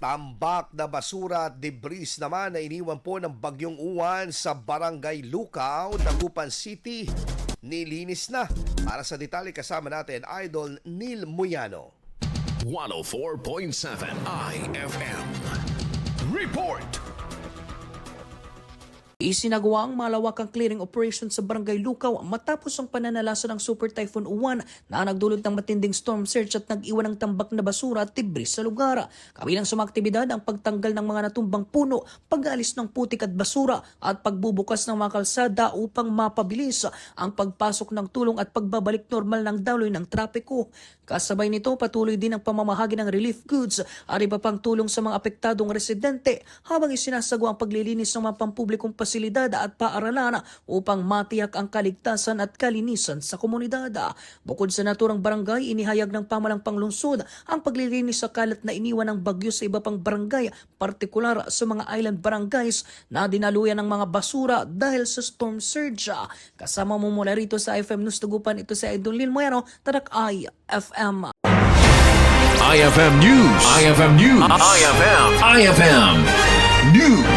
Tambak na basura at debris naman na iniwan po ng Bagyong Uwan sa Barangay Lucao, Dagupan City. Nilinis na. Para sa detalye kasama natin, Idol Neil Muyano. 104.7 IFM. Report! Isinagawa ang malawakang clearing operation sa Barangay Lucao matapos ang pananalasa ng Super Typhoon Uwan na nagdulot ng matinding storm surge at nag-iwan ng tambak na basura at debris sa lugar. Kabilang sa mga aktibidad ang pagtanggal ng mga natumbang puno, pag-alis ng putik at basura at pagbubukas ng mga kalsada upang mapabilis ang pagpasok ng tulong at pagbabalik normal ng daloy ng trapiko. Kasabay nito, patuloy din ang pamamahagi ng relief goods at iba pang tulong sa mga apektadong residente habang isinasagawa ang paglilinis ng mga pampublikong pasilidad at paaralan upang matiyak ang kaligtasan at kalinisan sa komunidad. Bukod sa naturang barangay, inihayag ng pamalang panglungsod ang paglilinis sa kalat na iniwan ng bagyo sa iba pang barangay, partikular sa mga island barangays na dinaluyan ng mga basura dahil sa storm surge. Kasama mo mula rito sa IFM News Dagupan, ito si Idol Neil Muyano, Tatak IFM. IFM News. IFM News. IFM. IFM News.